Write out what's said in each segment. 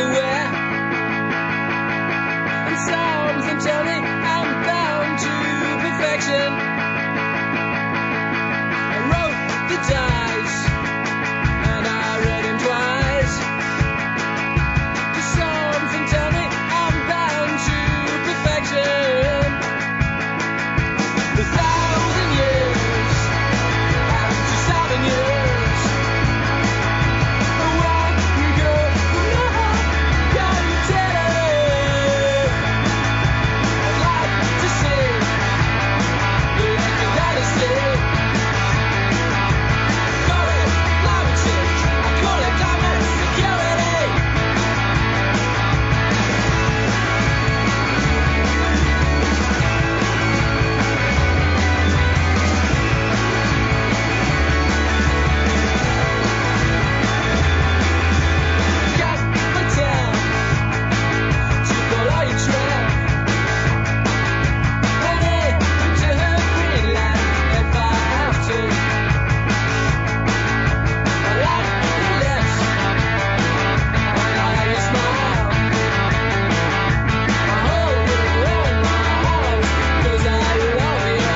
everywhere. And something tell me I'm bound to perfection. I wrote the dice and I read him twice. Just something tell me I'm bound to perfection. The 1,000 years and 2,000 years. Away we go, can you tell? I'd like to see the let us live. Call it climate change, I call it climate security. Got my town to follow your trail. Headed to Greenland if I have to. I like your lips, I like your smile. I hold you in my arms 'cause I love you.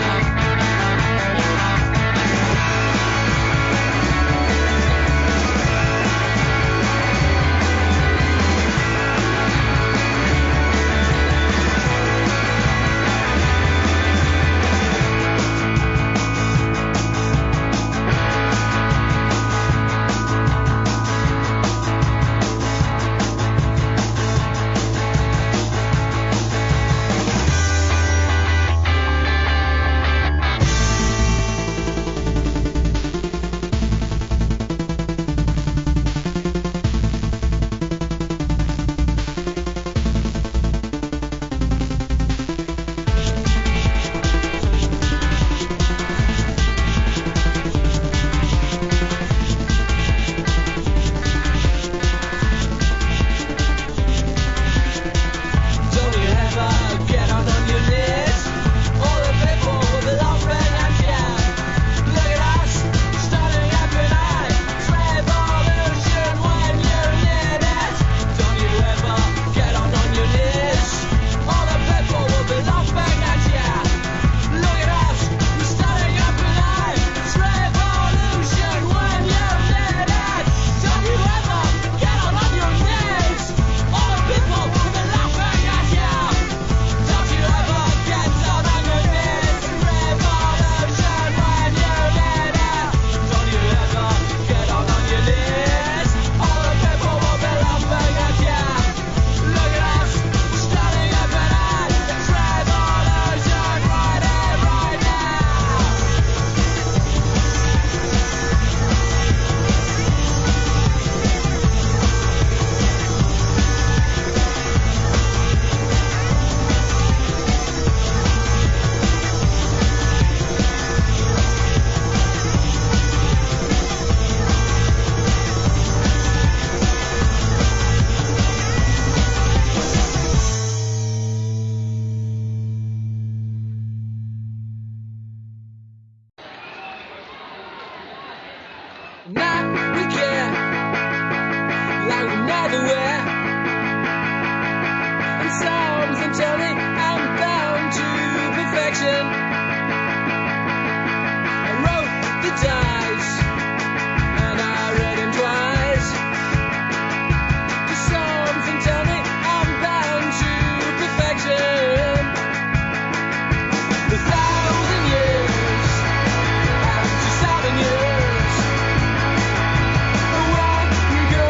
Don't you ever get on your knees? All the people will be laughing at you. Look at us, starting up at night. It's revolution when you need it. Don't you ever get on your knees? All the people will be laughing at you. Look at us, starting up at night. It's revolution when you need it. Don't you ever get on your knees? All the people will be laughing at you. Don't you ever get down on your knees? Revolution when you need it. Don't you ever get on your knees? All the people will be laughing at you. Look at us, standing up at night. It's revolution right here, right now. Now we care like we never were. And something tell me I'm bound to perfection. I wrote the dice and I read him twice. Just something tell me I'm bound to perfection. The 1,000 years and 2,000 years. Away we go,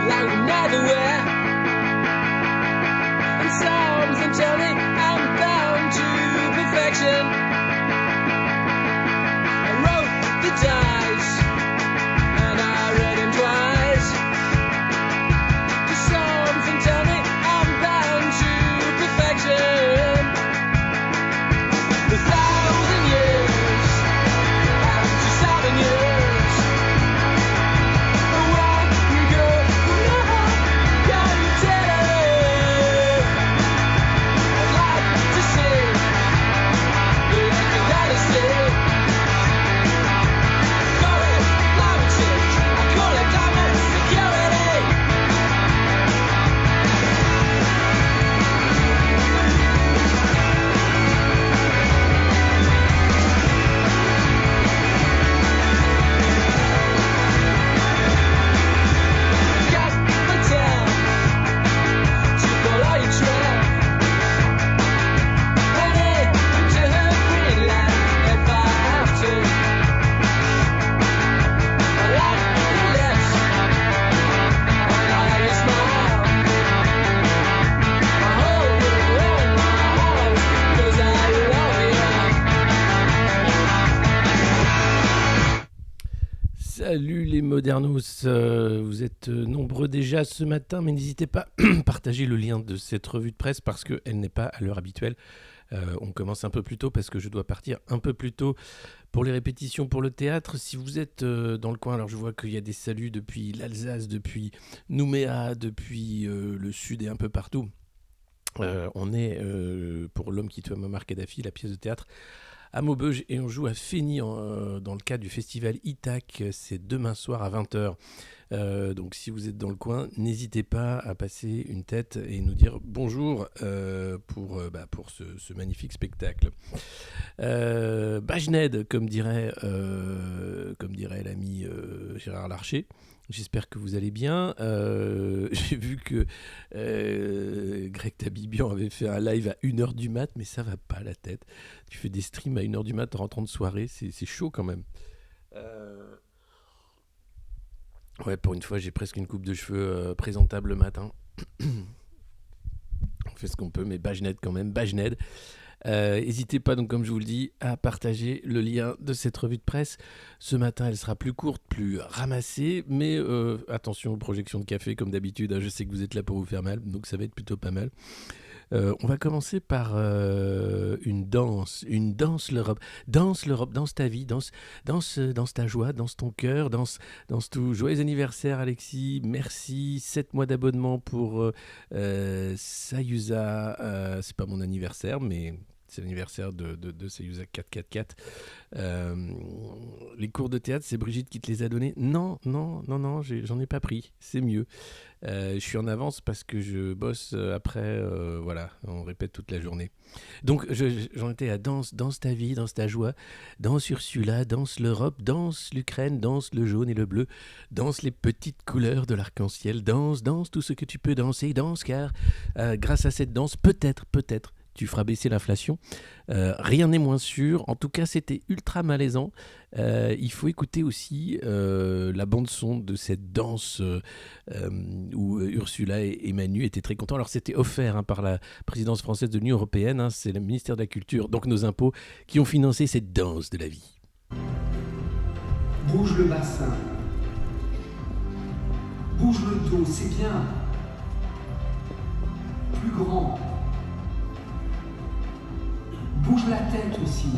like we never were. And something tell me I'm bound to perfection. I wrote the dice and I read him twice. Just something tell me I'm bound to perfection. A thousand years and 2,000 years. One girl, can you tell? I'd like to say, like you gotta say. Call it climate change, I call it climate security. Cast my town to follow your trail. Headed to her Greenland if I have to. I like your lips, I like your smile. I hold you in my arms 'cause I love you. Salut les modernos, vous êtes nombreux déjà ce matin, mais n'hésitez pas à partager le lien de cette revue de presse parce qu'elle n'est pas à l'heure habituelle. On commence un peu plus tôt parce que je dois partir un peu plus tôt pour les répétitions pour le théâtre. Si vous êtes dans le coin, alors je vois qu'il y a des saluts depuis l'Alsace, depuis Nouméa, depuis le sud et un peu partout. On est pour L'homme qui tua Muammar Kadhafi, la pièce de théâtre à Maubeuge, et on joue à Fény dans le cadre du festival ITAC. C'est demain soir à 20h. Donc si vous êtes dans le coin, n'hésitez pas à passer une tête et nous dire bonjour pour ce magnifique spectacle. Bajned, comme dirait l'ami Gérard Larcher. J'espère que vous allez bien. J'ai vu que Greg Tabibian avait fait un live à 1h du mat, mais ça va pas la tête. Tu fais des streams à 1h du mat en rentrant de soirée, c'est chaud quand même. Ouais, pour une fois, j'ai presque une coupe de cheveux présentable le matin. On fait ce qu'on peut, mais Bajned quand même, Bajned. N'hésitez pas, donc, comme je vous le dis, à partager le lien de cette revue de presse. Ce matin, elle sera plus courte, plus ramassée, mais attention aux projections de café, comme d'habitude. Hein, je sais que vous êtes là pour vous faire mal, donc ça va être plutôt pas mal. On va commencer par une danse l'Europe. Danse l'Europe, danse ta vie, danse ta joie, danse ton cœur, danse tout. Joyeux anniversaire Alexis, merci, 7 mois d'abonnement pour Sayusa, c'est pas mon anniversaire, mais c'est l'anniversaire de Sayusa 444. Les cours de théâtre, c'est Brigitte qui te les a donnés? Non, j'en ai pas pris, c'est mieux. Je suis en avance parce que je bosse après, voilà, on répète toute la journée. Donc j'en étais à danse ta vie, danse ta joie, danse Ursula, danse l'Europe, danse l'Ukraine, danse le jaune et le bleu, danse les petites couleurs de l'arc-en-ciel, danse tout ce que tu peux danser, danse car grâce à cette danse, peut-être, tu feras baisser l'inflation. Rien n'est moins sûr. En tout cas, c'était ultra malaisant. Il faut écouter aussi la bande-son de cette danse où Ursula et Manu étaient très contents. Alors, c'était offert par la présidence française de l'Union européenne. C'est le ministère de la Culture, donc nos impôts, qui ont financé cette danse de la vie. Bouge le bassin. Bouge le dos, c'est bien. Plus grand. Bouge la tête aussi.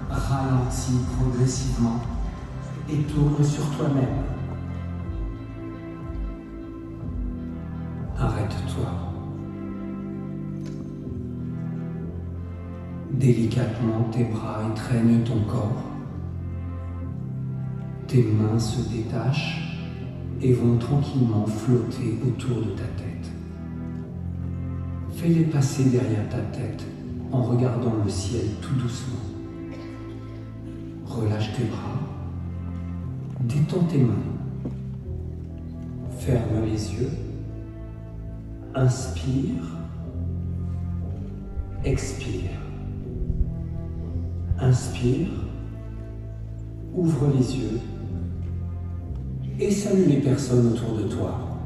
Ralentis progressivement et tourne sur toi-même. Arrête-toi. Délicatement, tes bras étreignent ton corps. Tes mains se détachent et vont tranquillement flotter autour de ta tête. Fais-les passer derrière ta tête en regardant le ciel tout doucement. Relâche tes bras, détends tes mains, ferme les yeux, inspire, expire. Inspire, ouvre les yeux et salue les personnes autour de toi.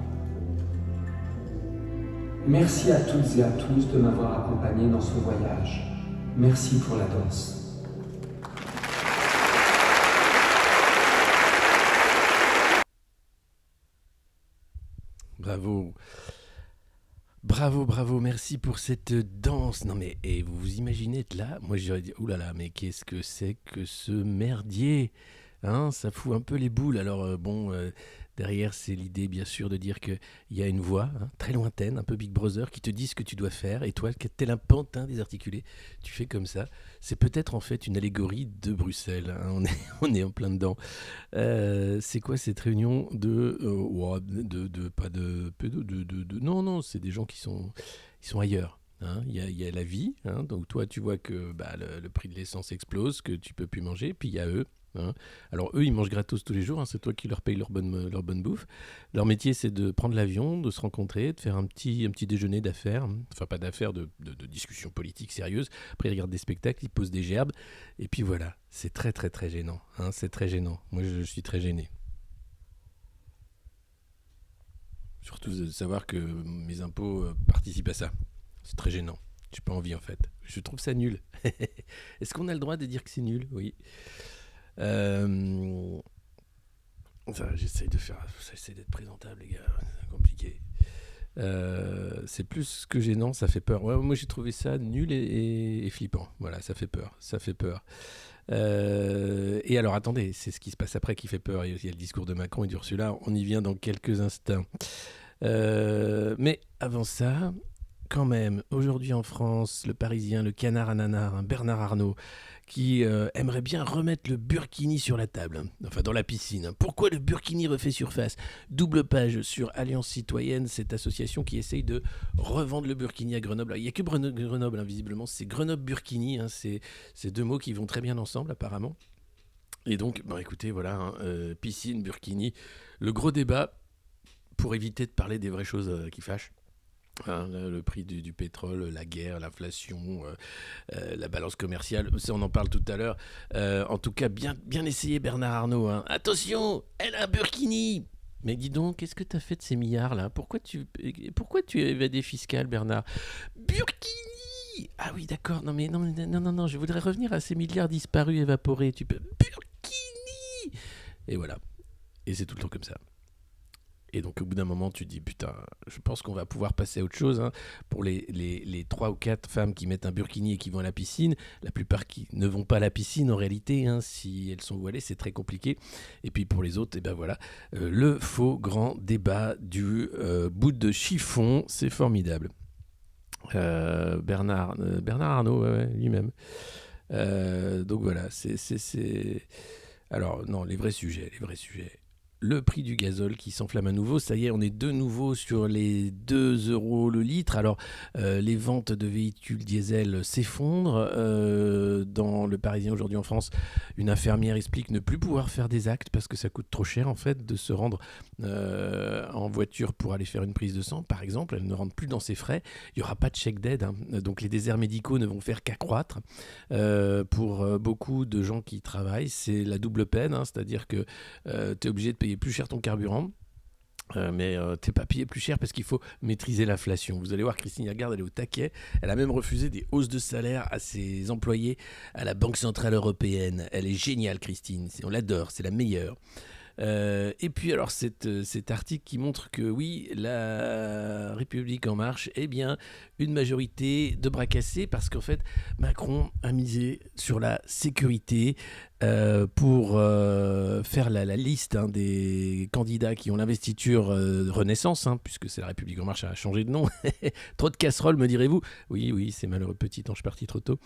Merci à toutes et à tous de m'avoir accompagné dans ce voyage. Merci pour la danse. Bravo. Bravo, bravo, merci pour cette danse. Non mais, et vous vous imaginez être là? Moi j'aurais dit, oulala, mais qu'est-ce que c'est que ce merdier? Hein, ça fout un peu les boules. Alors derrière c'est l'idée bien sûr de dire qu'il y a une voix très lointaine, un peu Big Brother, qui te dit ce que tu dois faire. Et toi, tel un pantin désarticulé, tu fais comme ça. C'est peut-être en fait une allégorie de Bruxelles. Hein, on est en plein dedans. C'est quoi cette réunion non, c'est des gens qui sont ailleurs. Hein. Il y a la vie, hein. Donc toi tu vois que le prix de l'essence explose, que tu peux plus manger, puis il y a eux. Hein. Alors eux, ils mangent gratos tous les jours, hein, c'est toi qui leur payes leur bonne bouffe. Leur métier, c'est de prendre l'avion, de se rencontrer, de faire un petit déjeuner d'affaires, enfin pas d'affaires, de discussions politiques sérieuses. Après, ils regardent des spectacles, ils posent des gerbes, et puis voilà, c'est très très très gênant. Hein, c'est très gênant. Moi, je suis très gêné. Surtout de savoir que mes impôts participent à ça. C'est très gênant. J'ai pas envie en fait. Je trouve ça nul. Est-ce qu'on a le droit de dire que c'est nul? Oui. J'essaie d'être présentable, les gars. C'est compliqué. C'est plus que gênant, ça fait peur. Ouais, moi j'ai trouvé ça nul et flippant. Voilà, ça fait peur. Ça fait peur. Et alors attendez, c'est ce qui se passe après qui fait peur. Il y a le discours de Macron et d'Ursula. On y vient dans quelques instants. Mais avant ça, quand même, aujourd'hui en France, le Parisien, le canard à nanar, Bernard Arnault, qui aimerait bien remettre le burkini sur la table, enfin dans la piscine. Pourquoi le burkini refait surface? Double page sur Alliance Citoyenne, cette association qui essaye de revendre le burkini à Grenoble. Il n'y a que Grenoble, hein, visiblement, c'est Grenoble-Burkini, hein, c'est deux mots qui vont très bien ensemble apparemment. Et donc, écoutez, voilà, hein, piscine, burkini, le gros débat pour éviter de parler des vraies choses qui fâchent. Hein, le prix du pétrole, la guerre, l'inflation, la balance commerciale, ça on en parle tout à l'heure. En tout cas, bien essayé Bernard Arnault. Hein. Attention, elle a un burkini. Mais dis donc, qu'est-ce que t'as fait de ces milliards là? Pourquoi tu es évadé fiscal, Bernard? Burkini. Ah oui, d'accord. Non, je voudrais revenir à ces milliards disparus, évaporés. Tu peux burkini. Et voilà. Et c'est tout le temps comme ça. Et donc au bout d'un moment, tu te dis, putain, je pense qu'on va pouvoir passer à autre chose. Hein. Pour les 3 ou 4 femmes qui mettent un burkini et qui vont à la piscine, la plupart qui ne vont pas à la piscine en réalité, hein, si elles sont voilées, c'est très compliqué. Et puis pour les autres, voilà, le faux grand débat du bout de chiffon, c'est formidable. Bernard Arnault, ouais, lui-même. Donc voilà, c'est... Alors non, les vrais sujets. Le prix du gazole qui s'enflamme à nouveau. Ça y est, on est de nouveau sur les 2 € le litre. Alors, les ventes de véhicules diesel s'effondrent. Dans le Parisien aujourd'hui en France, une infirmière explique ne plus pouvoir faire des actes parce que ça coûte trop cher en fait de se rendre en voiture pour aller faire une prise de sang, par exemple. Elle ne rentre plus dans ses frais. Il n'y aura pas de chèque d'aide. Hein. Donc, les déserts médicaux ne vont faire qu'accroître. Pour beaucoup de gens qui travaillent, c'est la double peine. Hein. C'est-à-dire que tu es obligé de payer plus cher ton carburant, mais t'es pas payé plus cher parce qu'il faut maîtriser l'inflation. Vous allez voir, Christine Lagarde, elle est au taquet. Elle a même refusé des hausses de salaire à ses employés à la Banque Centrale Européenne. Elle est géniale, Christine. On l'adore, c'est la meilleure. Et puis alors cet article qui montre que oui, la République en marche est bien une majorité de bras cassés parce qu'en fait Macron a misé sur la sécurité pour faire la liste des candidats qui ont l'investiture Renaissance, hein, puisque c'est la République en marche a changé de nom. Trop de casseroles, me direz-vous. Oui, c'est malheureux, petit ange parti trop tôt.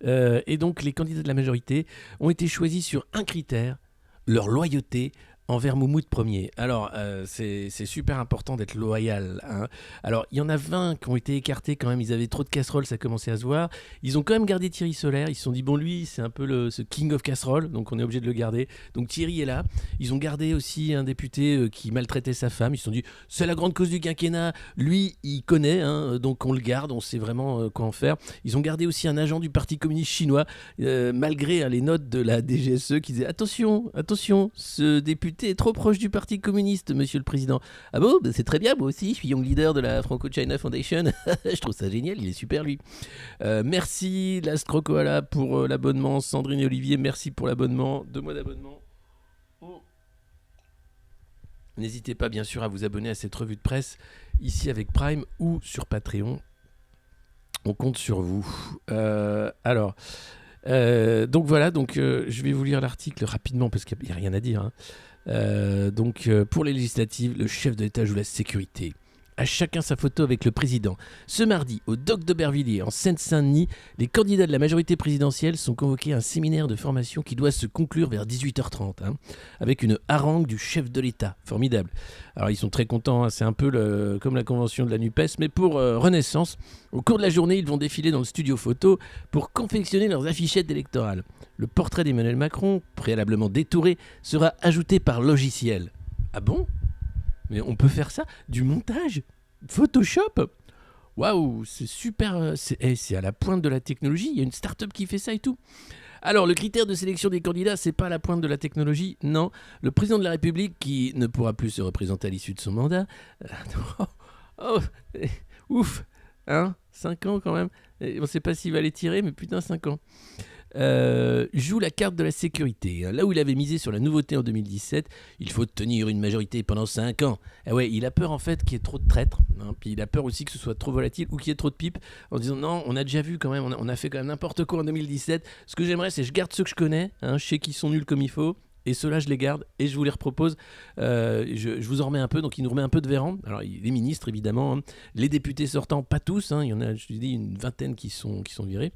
Et donc les candidats de la majorité ont été choisis sur un critère: leur loyauté envers Moumoud Ier. Alors, c'est super important d'être loyal. Hein. Alors, il y en a 20 qui ont été écartés quand même. Ils avaient trop de casseroles, ça commençait à se voir. Ils ont quand même gardé Thierry Solaire. Ils se sont dit, bon, lui, c'est un peu ce king of casseroles, donc on est obligé de le garder. Donc Thierry est là. Ils ont gardé aussi un député qui maltraitait sa femme. Ils se sont dit, c'est la grande cause du quinquennat. Lui, il connaît, hein, donc on le garde. On sait vraiment quoi en faire. Ils ont gardé aussi un agent du Parti communiste chinois, malgré les notes de la DGSE qui disaient, attention, ce député est trop proche du Parti communiste, monsieur le président. Ah bon, c'est très bien, moi aussi, je suis young leader de la Franco-China Foundation. Je trouve ça génial, il est super lui. Merci l'Astro Koala pour l'abonnement. Sandrine et Olivier, merci pour l'abonnement. 2 mois d'abonnement. Oh. N'hésitez pas bien sûr à vous abonner à cette revue de presse ici avec Prime ou sur Patreon. On compte sur vous. Alors, donc voilà, je vais vous lire l'article rapidement parce qu'il n'y a rien à dire. Hein. Pour les législatives, le chef de l'État joue la sécurité. À chacun sa photo avec le président. Ce mardi, au Doc d'Aubervilliers, en Seine-Saint-Denis, les candidats de la majorité présidentielle sont convoqués à un séminaire de formation qui doit se conclure vers 18h30, avec une harangue du chef de l'État. Formidable. Alors ils sont très contents, hein, c'est un peu comme la convention de la NUPES, mais pour Renaissance, au cours de la journée, ils vont défiler dans le studio photo pour confectionner leurs affichettes électorales. Le portrait d'Emmanuel Macron, préalablement détouré, sera ajouté par logiciel. Ah bon ? Mais on peut faire ça? Du montage? Photoshop? Waouh, c'est super, c'est à la pointe de la technologie, il y a une start-up qui fait ça et tout. Alors, le critère de sélection des candidats, c'est pas à la pointe de la technologie, non. Le président de la République, qui ne pourra plus se représenter à l'issue de son mandat... ouf, hein, 5 ans quand même. On ne sait pas s'il va les tirer, mais putain, 5 ans. Joue la carte de la sécurité. Là où il avait misé sur la nouveauté en 2017, il faut tenir une majorité pendant 5 ans. Et ouais, il a peur en fait qu'il y ait trop de traîtres, hein, puis il a peur aussi que ce soit trop volatile ou qu'il y ait trop de pipes, en disant non, on a déjà vu quand même, on a fait quand même n'importe quoi en 2017. Ce que j'aimerais, c'est que je garde ceux que je connais, hein, je sais qu'ils sont nuls comme il faut. Et ceux-là, je les garde et je vous les repropose. Je vous en remets un peu, donc il nous remet un peu de Véran. Alors, les ministres, évidemment, hein. Les députés sortants, pas tous. Hein. Il y en a, je vous dis, une vingtaine qui sont virés.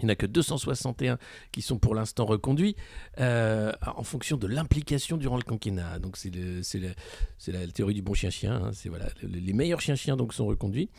Il n'y en a que 261 qui sont pour l'instant reconduits en fonction de l'implication durant le quinquennat. Donc c'est la théorie du bon chien-chien. Hein. C'est, voilà, les meilleurs chiens-chiens donc, sont reconduits.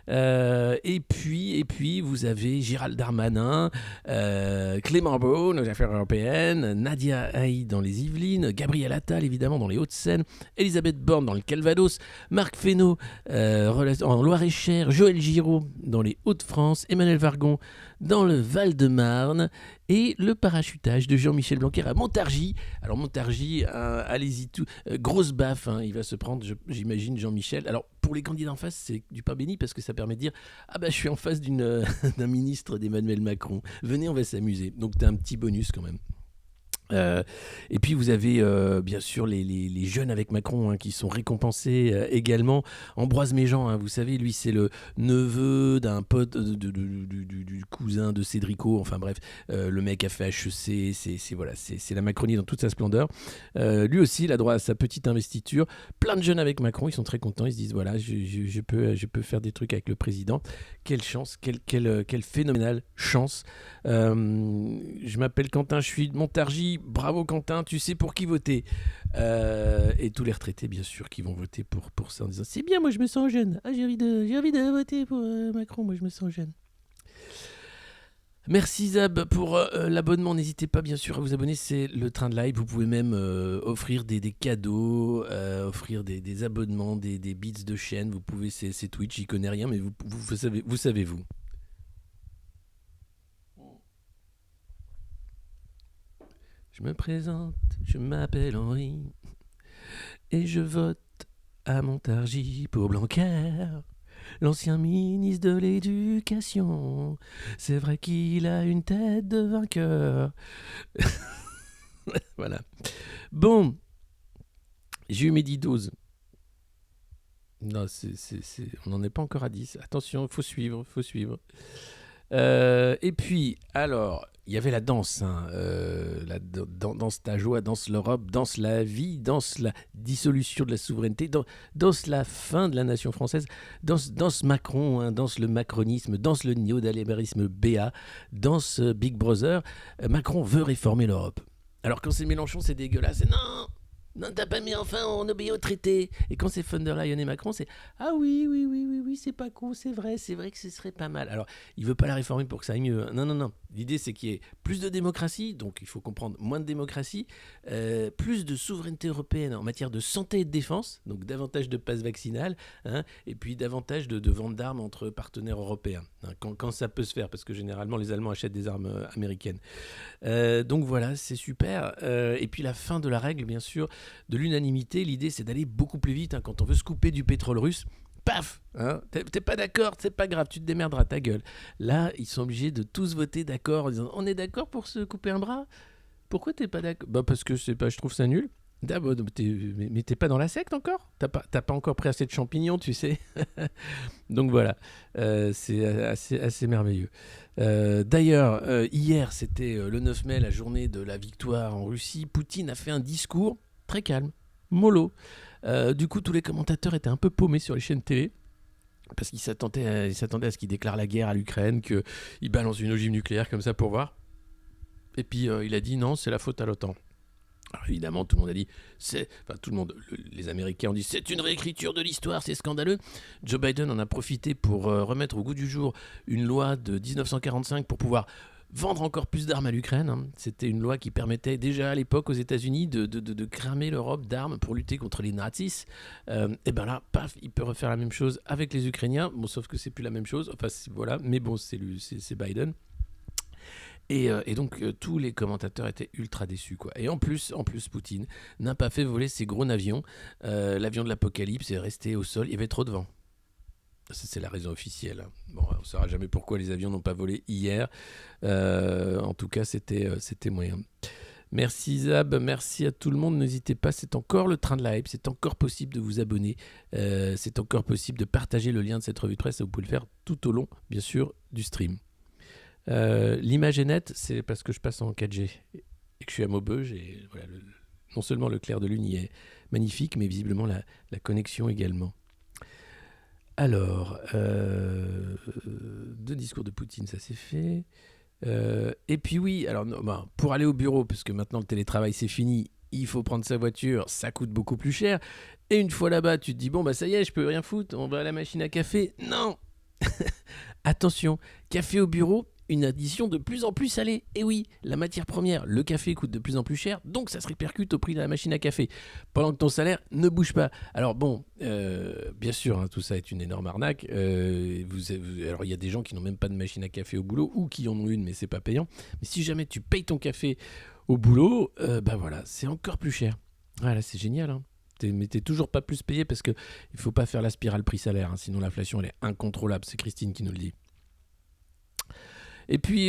Et puis vous avez Gérald Darmanin, Clément Beaune aux affaires européennes, Nadia Haï dans les Yvelines, Gabriel Attal évidemment dans les Hauts-de-Seine, Elisabeth Borne dans le Calvados, Marc Fesneau en Loire-et-Cher, Joël Giraud dans les Hauts-de-France, Emmanuel Vargon dans le Val-de-Marne et le parachutage de Jean-Michel Blanquer à Montargis. Alors Montargis, allez-y tout, grosse baffe, hein, il va se prendre, j'imagine, Jean-Michel. Alors pour les candidats en face, c'est du pain béni parce que ça permet de dire ah bah je suis en face d'un ministre d'Emmanuel Macron. Venez, on va s'amuser. Donc t'as un petit bonus quand même. Et puis vous avez bien sûr les jeunes avec Macron, hein, qui sont récompensés également. Ambroise Méjean, hein, vous savez, lui c'est le neveu d'un pote du cousin de Cédrico. Enfin bref, le mec a fait HEC, c'est la Macronie dans toute sa splendeur. Lui aussi, il a droit à sa petite investiture. Plein de jeunes avec Macron, ils sont très contents. Ils se disent voilà, je peux faire des trucs avec le président. Quelle chance, quelle phénoménale chance. Je m'appelle Quentin, je suis de Montargis. Bravo Quentin, tu sais pour qui voter. Et tous les retraités, bien sûr, qui vont voter pour ça en disant c'est bien, moi je me sens jeune. Ah, j'ai envie de voter pour Macron, moi je me sens jeune. Merci Zab pour l'abonnement. N'hésitez pas bien sûr à vous abonner, c'est le train de live. Vous pouvez même offrir des cadeaux, offrir des abonnements, des bits de chaîne. Vous pouvez, c'est Twitch, j'y connais rien, mais vous savez vous. Je me présente, je m'appelle Henri et je vote à Montargis pour Blanquer, l'ancien ministre de l'Éducation. C'est vrai qu'il a une tête de vainqueur. Voilà. Bon, j'ai eu mes 10 doses. Non, on n'en est pas encore à 10. Attention, il faut suivre. Et puis, alors, il y avait la danse, hein, danse ta joie, danse l'Europe, danse la vie, danse la dissolution de la souveraineté, danse la fin de la nation française, danse Macron, hein, danse le macronisme, danse le néo-dalébérisme BA, danse Big Brother. Macron veut réformer l'Europe. Alors quand c'est Mélenchon, c'est dégueulasse, non, Non, t'as pas mis enfin, on obéit au traité. Et quand c'est von der Leyen et Macron, c'est ah oui, oui, oui, oui, oui, c'est pas con, c'est vrai que ce serait pas mal. Alors, il veut pas la réformer pour que ça aille mieux. Non, non, non. L'idée, c'est qu'il y ait plus de démocratie, donc il faut comprendre moins de démocratie, plus de souveraineté européenne en matière de santé et de défense, donc davantage de passe vaccinal, hein, et puis davantage de vente d'armes entre partenaires européens, hein, quand ça peut se faire, parce que généralement les Allemands achètent des armes américaines. Donc voilà, c'est super. Et puis la fin de la règle, bien sûr, de l'unanimité. L'idée, c'est d'aller beaucoup plus vite, hein, quand on veut se couper du pétrole russe. Paf, hein, t'es pas d'accord, c'est pas grave, tu te démerderas, ta gueule. Là, ils sont obligés de tous voter d'accord en disant on est d'accord pour se couper un bras. Pourquoi t'es pas d'accord? Bah parce que je trouve ça nul. Mais t'es pas dans la secte encore? T'as pas encore pris assez de champignons, tu sais. Donc voilà, c'est assez merveilleux. D'ailleurs, hier, c'était le 9 mai, la journée de la victoire en Russie. Poutine a fait un discours très calme, mollo. Du coup, tous les commentateurs étaient un peu paumés sur les chaînes télé. Parce qu'ils s'attendaient à ce qu'il déclare la guerre à l'Ukraine, qu'il balance une ogive nucléaire comme ça pour voir. Et puis il a dit non, c'est la faute à l'OTAN. Alors évidemment, tout le monde a dit, les Américains ont dit, c'est une réécriture de l'histoire, c'est scandaleux. Joe Biden en a profité pour remettre au goût du jour une loi de 1945 pour pouvoir vendre encore plus d'armes à l'Ukraine, hein. C'était une loi qui permettait déjà à l'époque aux États-Unis de cramer l'Europe d'armes pour lutter contre les nazis. Et ben là, paf, il peut refaire la même chose avec les Ukrainiens. Bon, sauf que c'est plus la même chose. Enfin, voilà. Mais bon, c'est Biden. Et donc, tous les commentateurs étaient ultra déçus, quoi. Et en plus, Poutine n'a pas fait voler ses gros avions. L'avion de l'Apocalypse est resté au sol. Il y avait trop de vent. Ça, c'est la raison officielle. Bon, on ne saura jamais pourquoi les avions n'ont pas volé hier. En tout cas, c'était moyen. Merci Zab, merci à tout le monde. N'hésitez pas, c'est encore le train de la hype. C'est encore possible de vous abonner. C'est encore possible de partager le lien de cette revue de presse. Vous pouvez le faire tout au long, bien sûr, du stream. L'image est nette, c'est parce que je passe en 4G et que je suis à Maubeuge. Et voilà, non seulement le clair de lune y est magnifique, mais visiblement la connexion également. Alors, deux discours de Poutine, ça c'est fait. Et puis oui, alors pour aller au bureau, parce que maintenant le télétravail c'est fini, il faut prendre sa voiture, ça coûte beaucoup plus cher. Et une fois là-bas, tu te dis, bon bah ça y est, je peux rien foutre, on va à la machine à café. Non. Attention, café au bureau, une addition de plus en plus salée. Et oui, la matière première, le café coûte de plus en plus cher, donc ça se répercute au prix de la machine à café. Pendant que ton salaire ne bouge pas. Alors bon, bien sûr, hein, tout ça est une énorme arnaque. Alors il y a des gens qui n'ont même pas de machine à café au boulot, ou qui en ont une, mais c'est pas payant. Mais si jamais tu payes ton café au boulot, bah voilà, c'est encore plus cher. Voilà, c'est génial, hein. Mais t'es toujours pas plus payé parce qu'il ne faut pas faire la spirale prix-salaire, hein, sinon l'inflation elle est incontrôlable. C'est Christine qui nous le dit. Et puis,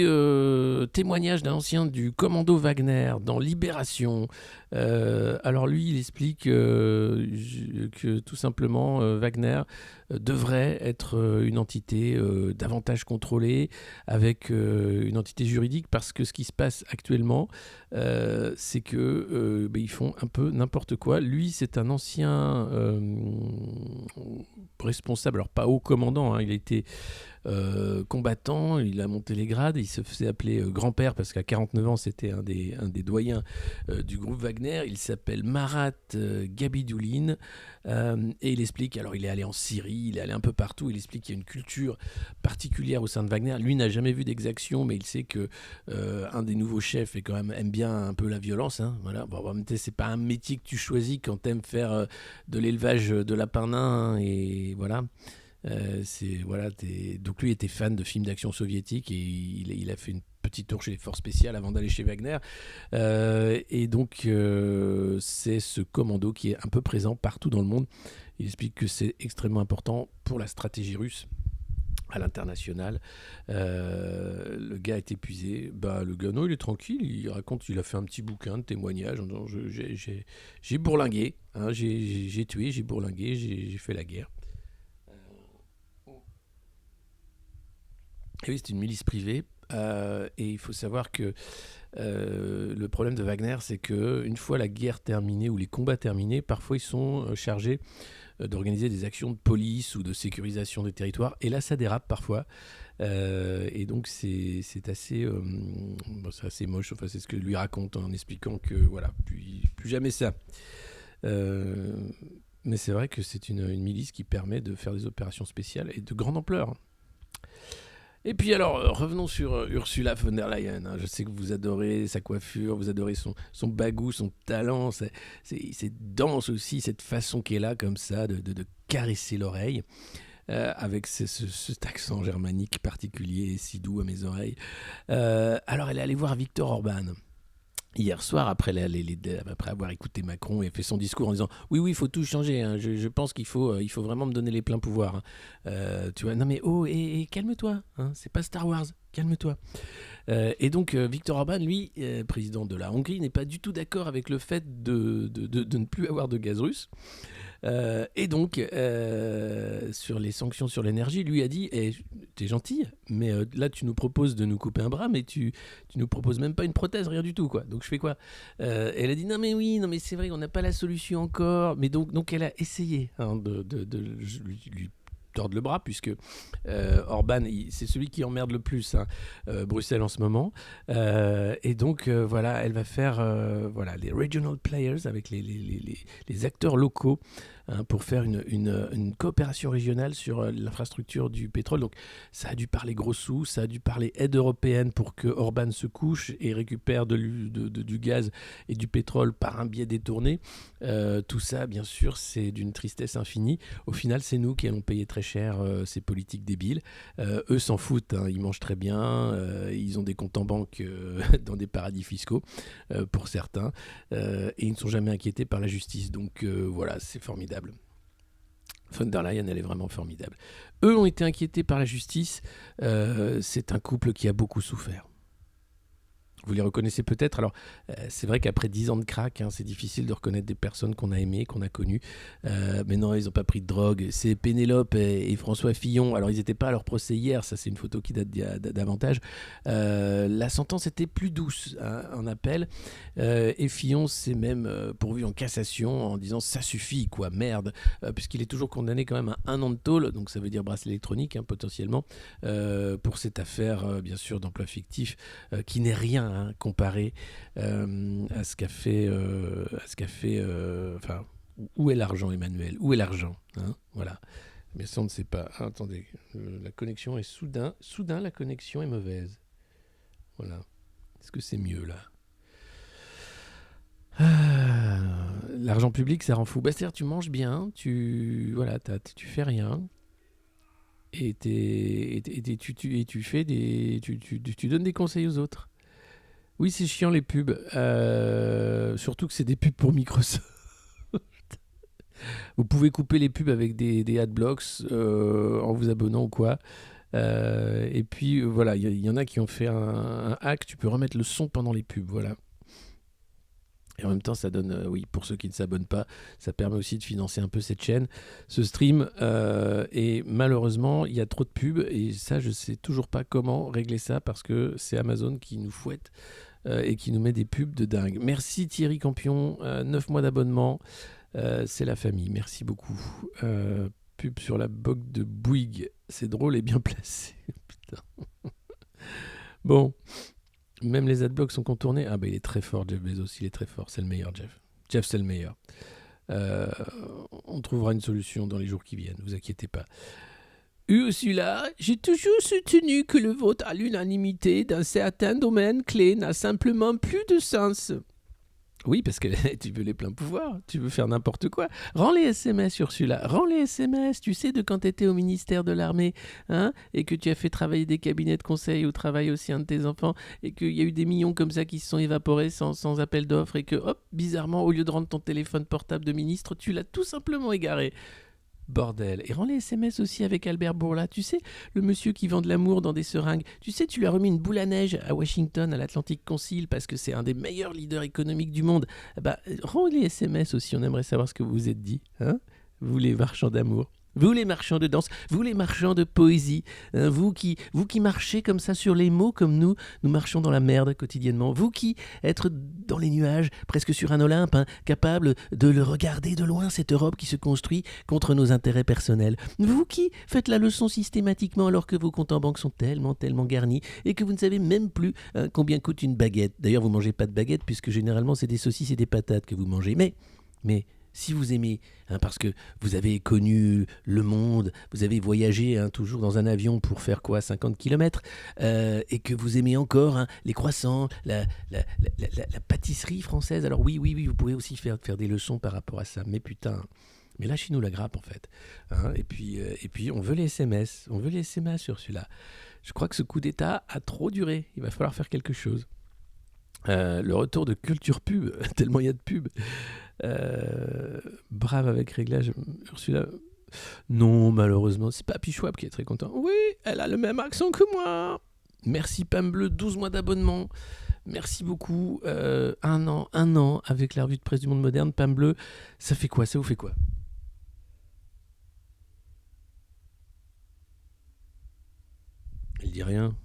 témoignage d'un ancien du commando Wagner dans Libération. Alors lui, il explique que tout simplement, Wagner devrait être une entité davantage contrôlée, avec une entité juridique, parce que ce qui se passe actuellement, c'est que ils font un peu n'importe quoi. Lui, c'est un ancien responsable, alors pas haut commandant, hein, il a été combattant, il a monté les grades, il se faisait appeler grand-père parce qu'à 49 ans c'était un des doyens du groupe Wagner. Il s'appelle Marat Gabidoulin et il explique, alors il est allé en Syrie, il est allé un peu partout, il explique qu'il y a une culture particulière au sein de Wagner. Lui n'a jamais vu d'exaction, mais il sait que un des nouveaux chefs aime bien un peu la violence, hein, voilà. Bon, c'est pas un métier que tu choisis quand t'aimes faire de l'élevage de lapins nains, hein, et voilà. Donc lui était fan de films d'action soviétiques et il a fait une petite tour chez les forces spéciales avant d'aller chez Wagner, et donc c'est ce commando qui est un peu présent partout dans le monde. Il explique que c'est extrêmement important pour la stratégie russe à l'international. Le gars est épuisé. Le gars, non, il est tranquille. Il raconte, il a fait un petit bouquin de témoignages en disant j'ai bourlingué, hein, j'ai tué, j'ai bourlingué, j'ai fait la guerre. Et oui, c'est une milice privée, et il faut savoir que le problème de Wagner, c'est qu'une fois la guerre terminée ou les combats terminés, parfois ils sont chargés d'organiser des actions de police ou de sécurisation des territoires, et là ça dérape parfois, et donc c'est assez moche. Enfin, c'est ce que lui raconte en expliquant que voilà, plus jamais ça. Mais c'est vrai que c'est une milice qui permet de faire des opérations spéciales et de grande ampleur. Et puis alors, revenons sur Ursula von der Leyen. Je sais que vous adorez sa coiffure, vous adorez son bagou, son talent, ses danses aussi, cette façon qu'elle a comme ça de caresser l'oreille. Avec cet accent germanique particulier et si doux à mes oreilles. Alors elle est allée voir Viktor Orban hier soir, après avoir écouté Macron et fait son discours en disant oui, il faut tout changer, hein. Je pense qu'il faut vraiment me donner les pleins pouvoirs, hein. Tu vois, non mais calme-toi, hein. C'est pas Star Wars, calme-toi. Et donc Viktor Orban, lui, président de la Hongrie, n'est pas du tout d'accord avec le fait de ne plus avoir de gaz russe. Et donc, sur les sanctions sur l'énergie, lui a dit t'es gentil, mais là tu nous proposes de nous couper un bras, mais tu nous proposes même pas une prothèse, rien du tout, quoi. Donc je fais quoi? Elle a dit non mais c'est vrai, on n'a pas la solution encore. Mais donc elle a essayé, hein, de lui tordre le bras, puisque Orban, c'est celui qui emmerde le plus, hein, Bruxelles en ce moment. Et donc voilà, elle va faire les regional players avec les acteurs locaux, hein, pour faire une coopération régionale sur l'infrastructure du pétrole. Donc ça a dû parler gros sous, ça a dû parler aide européenne pour que Orban se couche et récupère du gaz et du pétrole par un biais détourné. Tout ça, bien sûr, c'est d'une tristesse infinie. Au final, c'est nous qui allons payer très cher ces politiques débiles. Eux s'en foutent, hein, ils mangent très bien, ils ont des comptes en banque dans des paradis fiscaux, pour certains, et ils ne sont jamais inquiétés par la justice. Donc voilà, c'est formidable. Von der Leyen, elle est vraiment formidable. Eux ont été inquiétés par la justice. C'est un couple qui a beaucoup souffert. Vous les reconnaissez peut-être. Alors, c'est vrai qu'après 10 ans de crack, hein, c'est difficile de reconnaître des personnes qu'on a aimées, qu'on a connues. Mais non, ils n'ont pas pris de drogue. C'est Pénélope et François Fillon. Alors, ils n'étaient pas à leur procès hier. Ça, c'est une photo qui date davantage. La sentence était plus douce, hein, en appel. Et Fillon s'est même pourvu en cassation en disant ça suffit, quoi, merde. Puisqu'il est toujours condamné quand même à 1 an de tôle. Donc, ça veut dire bracelet électronique, hein, potentiellement, pour cette affaire, bien sûr, d'emploi fictif, qui n'est rien, hein, comparé à ce qu'a fait, enfin, où est l'argent, Emmanuel? Où est l'argent, hein? Voilà. Mais ça, on ne sait pas. Ah, attendez, la connexion est soudain, la connexion est mauvaise. Voilà. Est-ce que c'est mieux là? L'argent public, ça rend fou. Bah, c'est-à-dire, tu manges bien, tu fais rien. Et tu fais tu donnes des conseils aux autres. Oui, c'est chiant les pubs. Surtout que c'est des pubs pour Microsoft. Vous pouvez couper les pubs avec des adblocks en vous abonnant ou quoi. Et puis voilà, il y en a qui ont fait un hack. Tu peux remettre le son pendant les pubs. Voilà. Et en même temps, ça donne, oui, pour ceux qui ne s'abonnent pas, ça permet aussi de financer un peu cette chaîne, ce stream. Et malheureusement, il y a trop de pubs. Et ça, je ne sais toujours pas comment régler ça parce que c'est Amazon qui nous fouette et qui nous met des pubs de dingue. Merci Thierry Campion, 9 mois d'abonnement. C'est la famille, merci beaucoup. Pub sur la bogue de Bouygues. C'est drôle et bien placé. Putain. Bon. Même les adblocks sont contournés. Ah bah il est très fort, Jeff Bezos, il est très fort. C'est le meilleur, Jeff. Jeff, c'est le meilleur. On trouvera une solution dans les jours qui viennent, ne vous inquiétez pas. Ursula, j'ai toujours soutenu que le vote à l'unanimité dans certains domaines clés n'a simplement plus de sens. Oui, parce que tu veux les pleins pouvoirs, tu veux faire n'importe quoi. Rends les SMS, Ursula, rends les SMS. Tu sais, de quand tu étais au ministère de l'Armée, hein, et que tu as fait travailler des cabinets de conseil au travail aussi un de tes enfants, et qu'il y a eu des millions comme ça qui se sont évaporés sans appel d'offres, et que, hop, bizarrement, au lieu de rendre ton téléphone portable de ministre, tu l'as tout simplement égaré. Bordel. Et rends les SMS aussi avec Albert Bourla. Tu sais, le monsieur qui vend de l'amour dans des seringues. Tu sais, tu lui as remis une boule à neige à Washington, à l'Atlantic Council, parce que c'est un des meilleurs leaders économiques du monde. Bah, rends les SMS aussi, on aimerait savoir ce que vous vous êtes dit. Hein, vous les marchands d'amour. Vous les marchands de danse, vous les marchands de poésie, hein, vous qui marchez comme ça sur les mots comme nous marchons dans la merde quotidiennement, vous qui êtes dans les nuages, presque sur un Olympe, hein, capable de le regarder de loin, cette Europe qui se construit contre nos intérêts personnels, vous qui faites la leçon systématiquement alors que vos comptes en banque sont tellement garnis et que vous ne savez même plus combien coûte une baguette. D'ailleurs, vous ne mangez pas de baguette puisque généralement c'est des saucisses et des patates que vous mangez, mais si vous aimez, parce que vous avez connu le monde, vous avez voyagé toujours dans un avion pour faire quoi, 50 km, et que vous aimez encore les croissants, la pâtisserie française, alors oui, vous pouvez aussi faire des leçons par rapport à ça. Mais putain, mais lâchez-nous la grappe en fait. Et puis on veut les SMS, sur celui-là. Je crois que ce coup d'État a trop duré, il va falloir faire quelque chose. Le retour de culture pub, tellement il y a de pub. Brave avec réglage, Ursula. Non, malheureusement, c'est Papy Schwab qui est très content. Oui, elle a le même accent que moi. Merci Pam Bleu, 12 mois d'abonnement. Merci beaucoup. Un an avec la revue de presse du monde moderne. Pam Bleu, ça fait quoi? Ça vous fait quoi? Elle dit rien.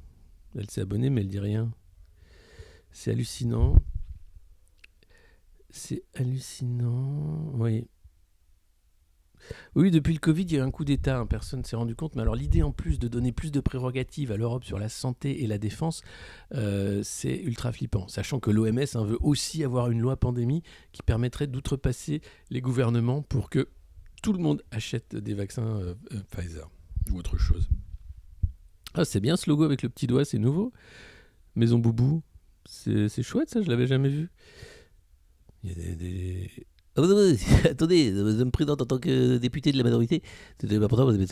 Elle s'est abonnée, mais elle dit rien. C'est hallucinant. C'est hallucinant. Oui. Oui, depuis le Covid, il y a eu un coup d'État, personne ne s'est rendu compte. Mais alors l'idée en plus de donner plus de prérogatives à l'Europe sur la santé et la défense, c'est ultra flippant. Sachant que l'OMS veut aussi avoir une loi pandémie qui permettrait d'outrepasser les gouvernements pour que tout le monde achète des vaccins Pfizer ou autre chose. Ah, c'est bien ce logo avec le petit doigt, c'est nouveau. Maison Boubou, c'est chouette ça, je l'avais jamais vu. Il y a des... Attendez, je me présente en tant que député de la majorité. C'est important parce que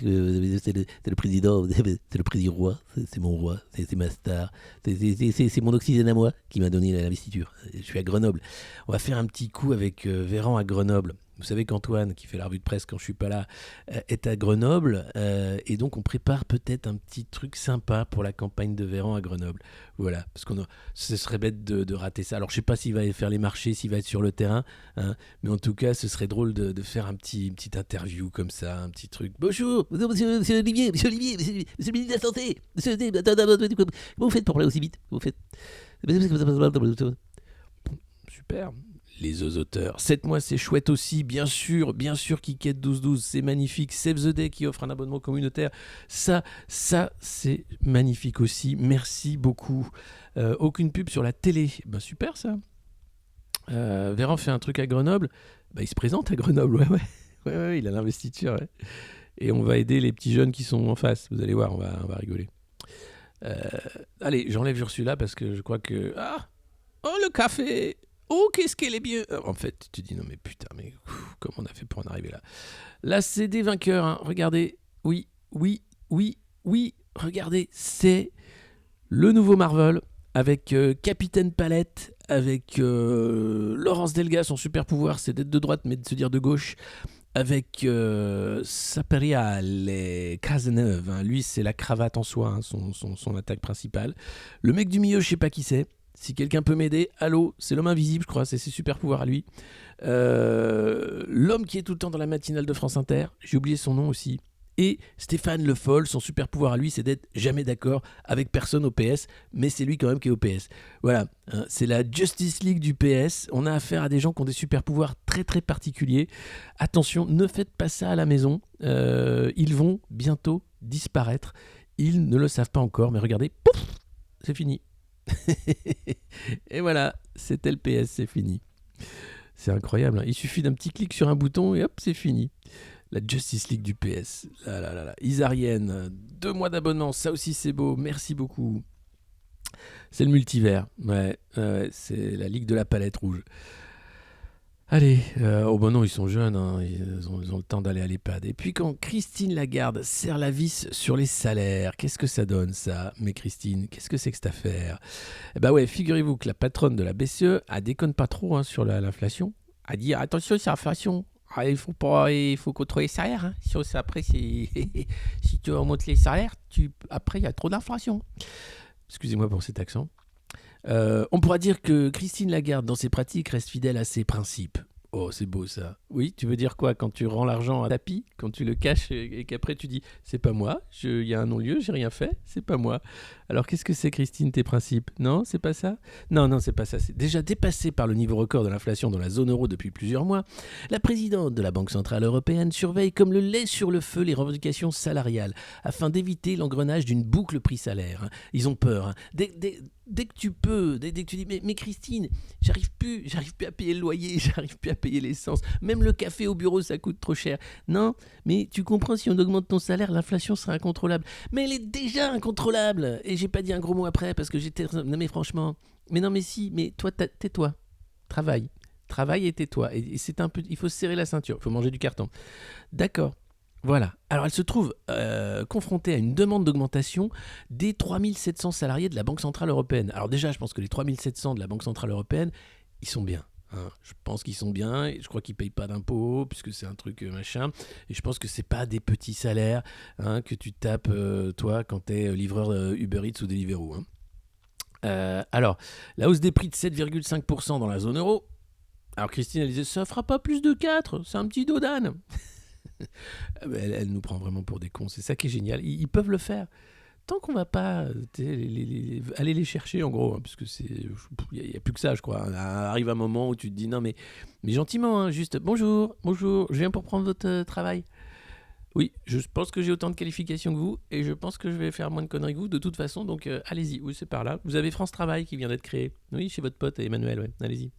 c'est le président, c'est le président roi, c'est mon roi, c'est ma star, c'est mon oxygène à moi qui m'a donné l'investiture. Je suis à Grenoble. On va faire un petit coup avec Véran à Grenoble. Vous savez qu'Antoine, qui fait la revue de presse quand je suis pas là, est à Grenoble. Et donc, on prépare peut-être un petit truc sympa pour la campagne de Véran à Grenoble. Voilà, parce ce serait bête de rater ça. Alors, je sais pas s'il va faire les marchés, s'il va être sur le terrain. Mais en tout cas, ce serait drôle de faire une petite interview comme ça, un petit truc. Bonjour, monsieur Olivier, monsieur le ministre de la Santé. Comment vous faites pour parler aussi vite? Comment vous faites? Super. Les osoteurs. 7 mois, c'est chouette aussi. Bien sûr, Kikette 1212, c'est magnifique. Save the Day qui offre un abonnement communautaire. Ça, c'est magnifique aussi. Merci beaucoup. Aucune pub sur la télé. Ben, super, ça. Véran fait un truc à Grenoble. Ben, il se présente à Grenoble, ouais, il a l'investiture, ouais. Et on va aider les petits jeunes qui sont en face. Vous allez voir, on va rigoler. Allez, j'enlève Ursula parce que je crois que... Ah! Oh, le café! Oh, qu'est-ce qu'elle est bien! En fait, tu te dis, non mais putain, comment on a fait pour en arriver là? Là, c'est des vainqueurs, regardez. Oui, regardez, c'est le nouveau Marvel avec Capitaine Palette, avec Laurence Delga, son super pouvoir, c'est d'être de droite mais de se dire de gauche, avec Saperial et Cazeneuve, lui c'est la cravate en soi, son attaque principale. Le mec du milieu, je sais pas qui c'est. Si quelqu'un peut m'aider, allô, c'est l'homme invisible, je crois, c'est ses super pouvoirs à lui. L'homme qui est tout le temps dans la matinale de France Inter, j'ai oublié son nom aussi. Et Stéphane Le Foll, son super pouvoir à lui, c'est d'être jamais d'accord avec personne au PS, mais c'est lui quand même qui est au PS. Voilà, c'est la Justice League du PS. On a affaire à des gens qui ont des super pouvoirs très très particuliers. Attention, ne faites pas ça à la maison. Ils vont bientôt disparaître. Ils ne le savent pas encore, mais regardez, pouf, c'est fini. Et voilà, c'était le PS, c'est fini. C'est incroyable, il suffit d'un petit clic sur un bouton et hop, c'est fini. La Justice League du PS. Là. Isarienne, 2 mois d'abonnement, ça aussi c'est beau, merci beaucoup. C'est le multivers, ouais, c'est la Ligue de la palette rouge. Allez, non, ils sont jeunes, ils ont le temps d'aller à l'EHPAD. Et puis quand Christine Lagarde serre la vis sur les salaires, qu'est-ce que ça donne ça? Mais Christine, qu'est-ce que c'est que cette affaire? Eh ben ouais, figurez-vous que la patronne de la BCE, elle déconne pas trop sur l'inflation. Elle dit attention, c'est l'inflation. Il faut contrôler les salaires. Après, si tu remontes les salaires, après il y a trop d'inflation. Excusez-moi pour cet accent. On pourra dire que Christine Lagarde, dans ses pratiques, reste fidèle à ses principes. Oh, c'est beau ça. Oui, tu veux dire quoi? Quand tu rends l'argent à tapis, quand tu le caches et qu'après tu dis c'est pas moi, il y a un non-lieu, j'ai rien fait, c'est pas moi. Alors qu'est-ce que c'est, Christine, tes principes? Non, c'est pas ça? Non, c'est pas ça. C'est déjà dépassé par le niveau record de l'inflation dans la zone euro depuis plusieurs mois. La présidente de la Banque Centrale Européenne surveille comme le lait sur le feu les revendications salariales afin d'éviter l'engrenage d'une boucle prix-salaire. Ils ont peur. dès que tu peux, dès que tu dis mais Christine, j'arrive plus à payer le loyer, j'arrive plus à payer l'essence, même le café au bureau ça coûte trop cher. Non, mais tu comprends, si on augmente ton salaire, l'inflation sera incontrôlable. Mais elle est déjà incontrôlable. Et j'ai pas dit un gros mot après parce que j'étais non mais franchement, mais non mais si, mais toi tais-toi, travaille et tais-toi. Et c'est un peu, il faut se serrer la ceinture, il faut manger du carton. D'accord. Voilà. Alors, elle se trouve confrontée à une demande d'augmentation des 3700 salariés de la Banque Centrale Européenne. Alors déjà, je pense que les 3700 de la Banque Centrale Européenne, ils sont bien. Hein. Je pense qu'ils sont bien. Et je crois qu'ils ne payent pas d'impôts, puisque c'est un truc machin. Et je pense que ce n'est pas des petits salaires que tu tapes, toi, quand tu es livreur Uber Eats ou Deliveroo. Alors, la hausse des prix de 7,5% dans la zone euro. Alors, Christine, elle disait, ça ne fera pas plus de 4, c'est un petit dos d'âne. Elle nous prend vraiment pour des cons, c'est ça qui est génial. Ils peuvent le faire tant qu'on va pas aller les chercher en gros, hein, parce que il y a plus que ça, je crois. Arrive un moment où tu te dis non mais gentiment, hein, juste bonjour, je viens pour prendre votre travail. Oui, je pense que j'ai autant de qualifications que vous et je pense que je vais faire moins de conneries que vous de toute façon, donc allez-y. Oui, c'est par là. Vous avez France Travail qui vient d'être créé. Oui, chez votre pote Emmanuel, ouais, allez-y.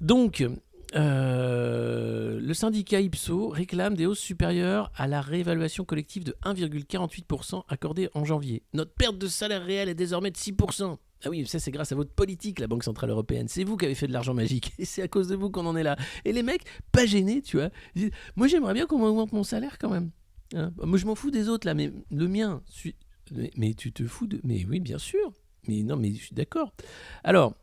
Donc le syndicat Ipsos réclame des hausses supérieures à la réévaluation collective de 1,48% accordée en janvier. Notre perte de salaire réel est désormais de 6%. Ah oui, ça c'est grâce à votre politique, la Banque Centrale Européenne. C'est vous qui avez fait de l'argent magique et c'est à cause de vous qu'on en est là. Et les mecs, pas gênés, tu vois. Ils disent, moi j'aimerais bien qu'on m'augmente mon salaire quand même. Hein, moi je m'en fous des autres là, mais le mien. Mais tu te fous de... Mais oui, bien sûr. Mais non, mais je suis d'accord. Alors...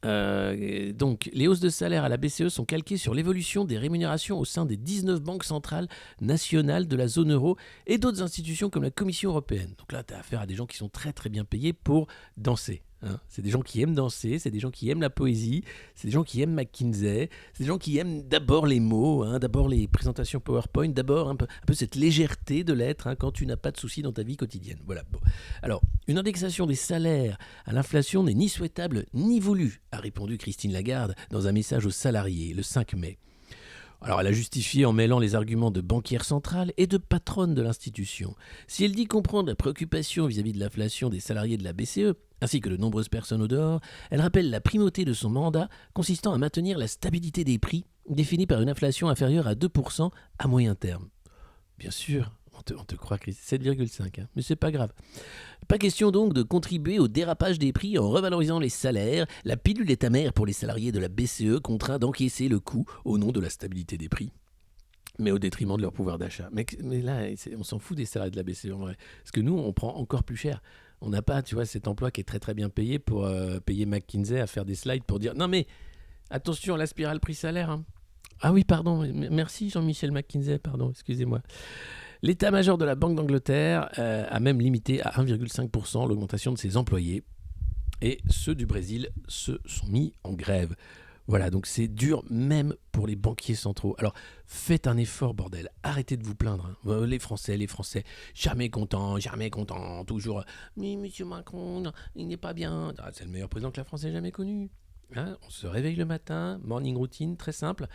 donc, les hausses de salaire à la BCE sont calquées sur l'évolution des rémunérations au sein des 19 banques centrales nationales de la zone euro et d'autres institutions comme la Commission européenne. Donc là, tu as affaire à des gens qui sont très très bien payés pour danser. Hein. C'est des gens qui aiment danser, c'est des gens qui aiment la poésie, c'est des gens qui aiment McKinsey, c'est des gens qui aiment d'abord les mots, hein, d'abord les présentations PowerPoint, d'abord un peu cette légèreté de l'être hein, quand tu n'as pas de soucis dans ta vie quotidienne. Voilà. Bon. Alors, une indexation des salaires à l'inflation n'est ni souhaitable ni voulue, a répondu Christine Lagarde dans un message aux salariés le 5 mai. Alors elle a justifié en mêlant les arguments de banquière centrale et de patronne de l'institution. Si elle dit comprendre la préoccupation vis-à-vis de l'inflation des salariés de la BCE, ainsi que de nombreuses personnes au dehors, elle rappelle la primauté de son mandat consistant à maintenir la stabilité des prix, définie par une inflation inférieure à 2% à moyen terme. Bien sûr, on te croit, 7,5, hein, mais c'est pas grave. Pas question donc de contribuer au dérapage des prix en revalorisant les salaires. La pilule est amère pour les salariés de la BCE contraints d'encaisser le coût au nom de la stabilité des prix, mais au détriment de leur pouvoir d'achat. Mais là, on s'en fout des salariés de la BCE en vrai, parce que nous, on prend encore plus cher. On n'a pas, tu vois, cet emploi qui est très très bien payé pour payer McKinsey à faire des slides pour dire non mais attention à la spirale prix-salaire. Hein. Ah oui, pardon, merci Jean-Michel McKinsey, pardon, excusez-moi. L'état-major de la Banque d'Angleterre a même limité à 1,5% l'augmentation de ses employés. Et ceux du Brésil se sont mis en grève. Voilà, donc c'est dur même pour les banquiers centraux. Alors, faites un effort, bordel. Arrêtez de vous plaindre. Hein. Les Français, jamais contents, toujours. Mais monsieur Macron, non, il n'est pas bien. Ah, c'est le meilleur président que la France ait jamais connu. Hein, on se réveille le matin, morning routine, très simple.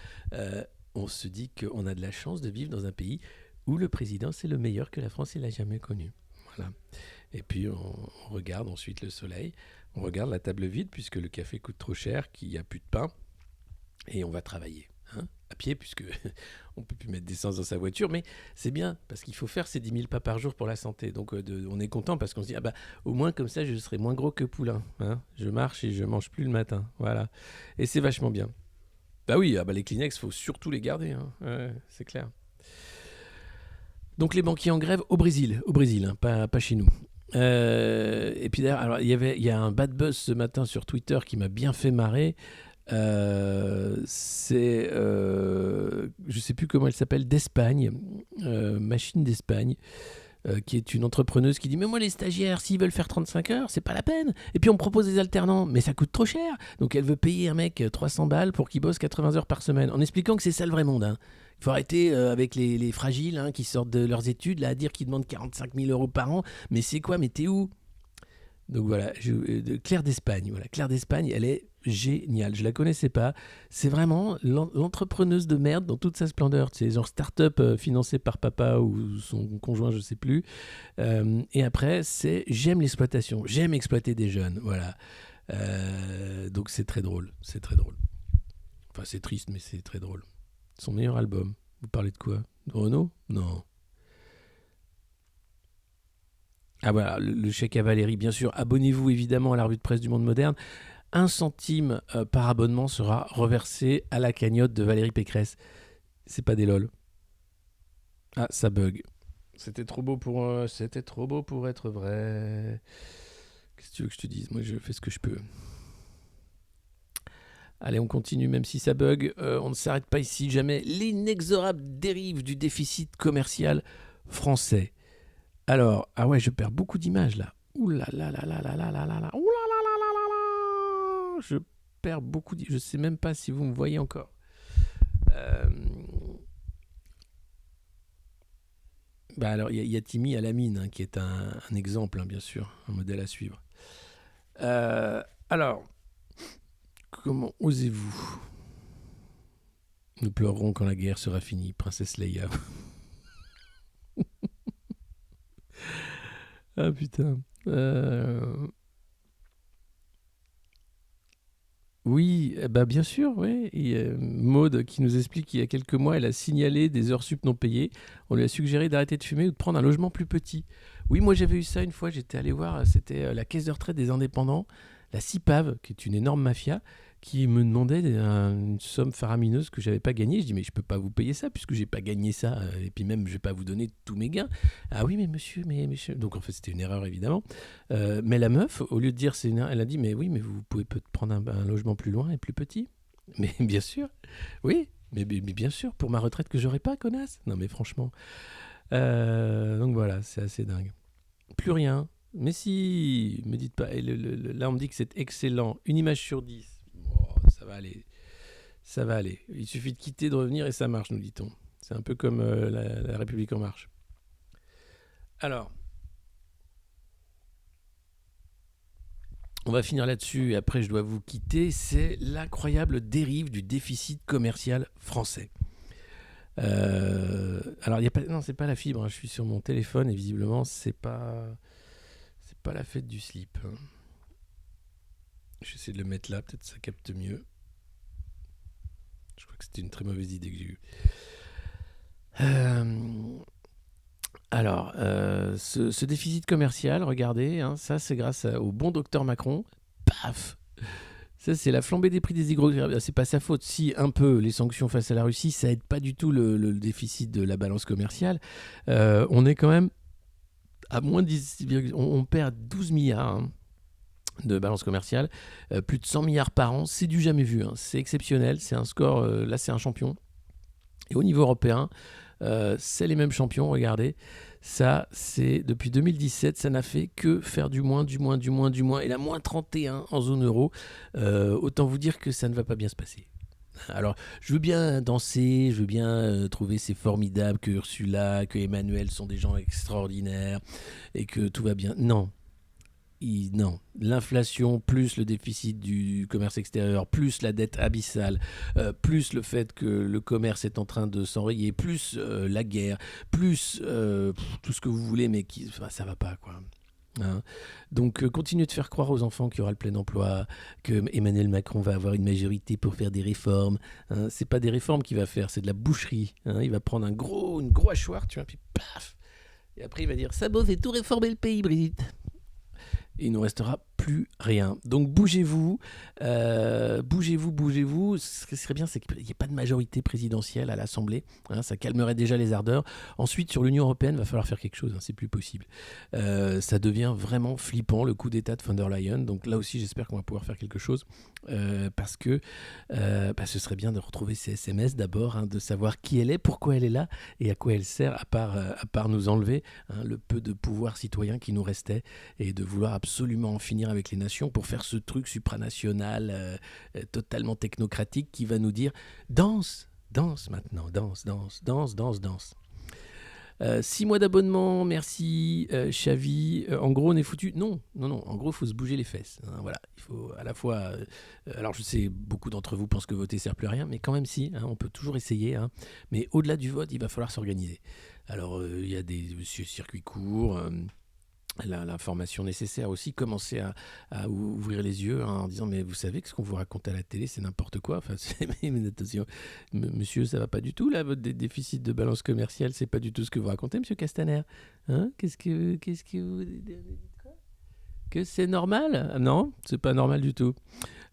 On se dit qu'on a de la chance de vivre dans un pays où le président, c'est le meilleur que la France ait jamais connu. Voilà. Et puis, on regarde ensuite le soleil, on regarde la table vide, puisque le café coûte trop cher, qu'il n'y a plus de pain, et on va travailler, hein, à pied, puisque on ne peut plus mettre d'essence dans sa voiture, mais c'est bien, parce qu'il faut faire ces 10 000 pas par jour pour la santé. Donc, on est content, parce qu'on se dit, au moins, comme ça, je serai moins gros que Poulain. Hein. Je marche et je ne mange plus le matin. Voilà. Et c'est vachement bien. Bah oui, les Kleenex, il faut surtout les garder, hein. Ouais, c'est clair. Donc les banquiers en grève au Brésil, hein, pas chez nous. Et puis d'ailleurs, alors, il y a un bad buzz ce matin sur Twitter qui m'a bien fait marrer. C'est, je sais plus comment elle s'appelle, d'Espagne, Machine d'Espagne, qui est une entrepreneuse qui dit mais moi les stagiaires s'ils veulent faire 35 heures c'est pas la peine, et puis on me propose des alternants mais ça coûte trop cher, donc elle veut payer un mec 300 balles pour qu'il bosse 80 heures par semaine, en expliquant que c'est ça le vrai monde, hein. Il faut arrêter avec les fragiles hein, qui sortent de leurs études là, à dire qu'ils demandent 45 000 euros par an, mais c'est quoi, mais t'es où? Donc voilà, Claire d'Espagne, elle est géniale. Je la connaissais pas. C'est vraiment l'entrepreneuse de merde dans toute sa splendeur. C'est genre start-up financée par papa ou son conjoint, je sais plus. Et après, c'est j'aime l'exploitation. J'aime exploiter des jeunes. Voilà. Donc c'est très drôle. C'est très drôle. Enfin, c'est triste, mais c'est très drôle. Son meilleur album. Vous parlez de quoi? De Renaud? Non. Ah voilà, le chèque à Valérie, bien sûr. Abonnez-vous évidemment à la revue de presse du Monde Moderne. 1 centime par abonnement sera reversé à la cagnotte de Valérie Pécresse. C'est pas des lol. Ah, ça bug. C'était trop beau pour être vrai. Qu'est-ce que tu veux que je te dise? Moi, je fais ce que je peux. Allez, on continue, même si ça bug. On ne s'arrête pas ici. Jamais l'inexorable dérive du déficit commercial français. Alors, ah ouais, je perds beaucoup d'images là. Ouh là là là là là là là là là. Ouh là là là là là là là. Je perds beaucoup d'images. Je sais même pas si vous me voyez encore. Bah alors, il y a Timmy à la mine, qui est un exemple, bien sûr, un modèle à suivre. Alors, comment osez-vous? Nous pleurerons quand la guerre sera finie, Princesse Leia. Ah putain. Oui, bah bien sûr, oui. Maude qui nous explique qu'il y a quelques mois, elle a signalé des heures sup non payées. On lui a suggéré d'arrêter de fumer ou de prendre un logement plus petit. Oui, moi j'avais eu ça une fois, j'étais allé voir, c'était la caisse de retraite des indépendants, la CIPAV, qui est une énorme mafia, qui me demandait une somme faramineuse que j'avais pas gagnée. Je dis mais je peux pas vous payer ça puisque j'ai pas gagné ça, et puis même je vais pas vous donner tous mes gains. Ah oui mais monsieur, mais monsieur. Donc en fait c'était une erreur évidemment. Mais la meuf, au lieu de dire c'est une erreur, elle a dit mais oui mais vous pouvez peut-être prendre un logement plus loin et plus petit. Mais bien sûr, oui. Mais bien sûr, pour ma retraite que j'aurai pas, connasse. Non mais franchement. Donc voilà, c'est assez dingue. Plus rien. Mais si, me dites pas. Et là, on me dit que c'est excellent. Une image sur 10. Oh, ça va aller. Ça va aller. Il suffit de quitter, de revenir et ça marche, nous dit-on. C'est un peu comme la République en marche. Alors, on va finir là-dessus et après je dois vous quitter. C'est l'incroyable dérive du déficit commercial français. Alors, non, c'est pas la fibre. Je suis sur mon téléphone et visiblement, c'est pas la fête du slip. J'essaie de le mettre là, peut-être ça capte mieux. Je crois que c'était une très mauvaise idée que j'ai eue. Alors, ce déficit commercial, regardez, ça c'est grâce au bon docteur Macron. Paf! Ça, c'est la flambée des prix des hydrocarbures. C'est pas sa faute. Si, un peu, les sanctions face à la Russie, ça aide pas du tout le déficit de la balance commerciale. On est quand même à moins 10, on perd 12 milliards de balance commerciale, plus de 100 milliards par an, c'est du jamais vu, c'est exceptionnel, c'est un score, là c'est un champion. Et au niveau européen, c'est les mêmes champions, regardez, ça c'est depuis 2017, ça n'a fait que faire du moins, et la moins 31 en zone euro, autant vous dire que ça ne va pas bien se passer. Alors, je veux bien danser, je veux bien trouver c'est formidable que Ursula, que Emmanuel sont des gens extraordinaires et que tout va bien. Non, l'inflation plus le déficit du commerce extérieur, plus la dette abyssale, plus le fait que le commerce est en train de s'enrayer, plus la guerre, plus tout ce que vous voulez, mais ça va pas quoi. Donc continuez de faire croire aux enfants qu'il y aura le plein emploi, que Emmanuel Macron va avoir une majorité pour faire des réformes. C'est pas des réformes qu'il va faire, c'est de la boucherie. Il va prendre une gros hachoir, tu vois, puis paf. Et après il va dire ça bon, c'est tout réformer le pays, Brigitte. Et il ne nous restera plus rien. Donc bougez-vous. Ce qui serait bien, c'est qu'il n'y ait pas de majorité présidentielle à l'Assemblée. Ça calmerait déjà les ardeurs. Ensuite, sur l'Union européenne, il va falloir faire quelque chose. C'est plus possible. Ça devient vraiment flippant, le coup d'état de von der Leyen. Donc là aussi, j'espère qu'on va pouvoir faire quelque chose. Parce que ce serait bien de retrouver ces SMS d'abord, de savoir qui elle est, pourquoi elle est là et à quoi elle sert, à part nous enlever le peu de pouvoir citoyen qui nous restait et de vouloir absolument en finir avec les nations pour faire ce truc supranational totalement technocratique qui va nous dire danse maintenant, danse. 6 mois d'abonnement, merci Xavi. En gros, on est foutu. Non. En gros, il faut se bouger les fesses. Hein, voilà, il faut à la fois. Alors, je sais, beaucoup d'entre vous pensent que voter sert plus à rien, mais quand même si. Hein, on peut toujours essayer. Hein, mais au-delà du vote, il va falloir s'organiser. Alors, il y a des circuits courts. L'information nécessaire aussi, commencer à ouvrir les yeux hein, en disant mais vous savez que ce qu'on vous raconte à la télé c'est n'importe quoi, enfin, mais attention monsieur ça va pas du tout là, votre déficit de balance commerciale c'est pas du tout ce que vous racontez monsieur Castaner hein, qu'est-ce que vous dites quoi que c'est normal? Non, c'est pas normal du tout.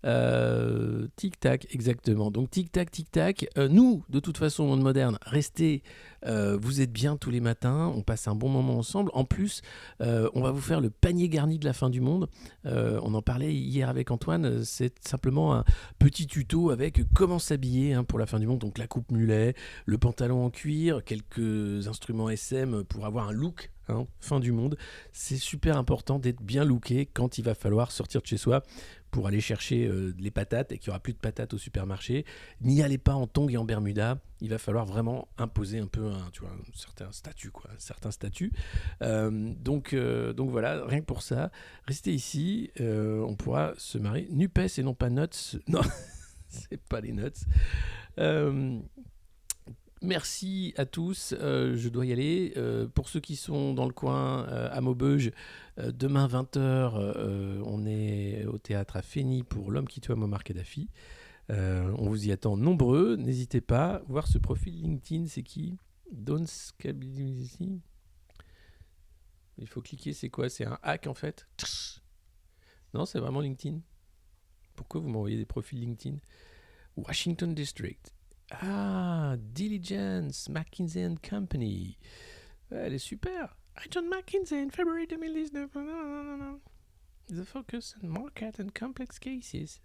Tic-tac, exactement. Donc tic-tac. Nous, de toute façon, au monde moderne, restez. Vous êtes bien tous les matins. On passe un bon moment ensemble. En plus, on va vous faire le panier garni de la fin du monde. On en parlait hier avec Antoine. C'est simplement un petit tuto avec comment s'habiller hein, pour la fin du monde. Donc la coupe mulet, le pantalon en cuir, quelques instruments SM pour avoir un look. Hein, fin du monde. C'est super important d'être bien looké quand il va falloir sortir de chez soi pour aller chercher les patates et qu'il n'y aura plus de patates au supermarché. N'y allez pas en tongs et en bermuda. Il va falloir vraiment imposer un peu un certain statut. Un certain statut. Donc voilà, rien que pour ça, restez ici. On pourra se marier. NUPES et non pas nuts. Non, c'est pas les nuts. Merci à tous, je dois y aller. Pour ceux qui sont dans le coin à Maubeuge, demain 20h, on est au théâtre à Fény pour L'homme qui tua Muammar Kadhafi. On vous y attend nombreux, n'hésitez pas. Voir ce profil LinkedIn, c'est qui? Don't Scability. Il faut cliquer, c'est quoi? C'est un hack en fait? Non, c'est vraiment LinkedIn. Pourquoi vous m'envoyez des profils LinkedIn? Washington District. Ah, Diligence, McKinsey & Company. Ouais, elle est super. I joined McKinsey in February 2019. The focus on market and complex cases.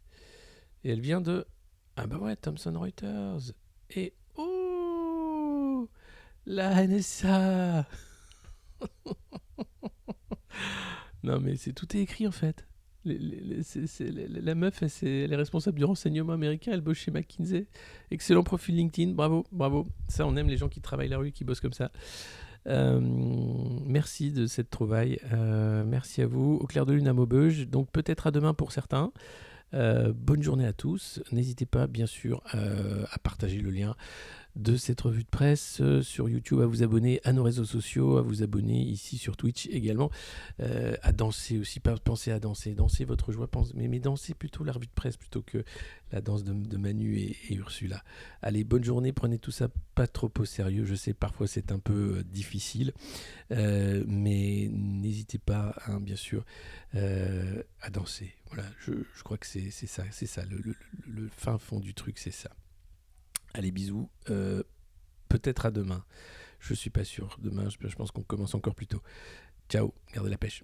Et elle vient de... Ah bah ouais, Thomson Reuters. Et oh, la NSA. Non mais tout est écrit en fait. La meuf, elle est responsable du renseignement américain, elle bosse chez McKinsey. Excellent profil LinkedIn, bravo. Ça, on aime les gens qui travaillent la rue, qui bossent comme ça. Merci de cette trouvaille. Merci à vous. Au clair de lune à Maubeuge. Donc peut-être à demain pour certains. Bonne journée à tous. N'hésitez pas, bien sûr, à partager le lien de cette revue de presse sur YouTube, à vous abonner à nos réseaux sociaux, à vous abonner ici sur Twitch également, à danser aussi, pensez à danser votre joie, mais dansez plutôt la revue de presse plutôt que la danse de Manu et Ursula. Allez, bonne journée, prenez tout ça pas trop au sérieux, je sais parfois c'est un peu difficile, mais n'hésitez pas, hein, bien sûr, à danser. Voilà, je crois que c'est ça, le fin fond du truc, c'est ça. Allez, bisous. Peut-être à demain. Je suis pas sûr. Demain, je pense qu'on commence encore plus tôt. Ciao, gardez la pêche.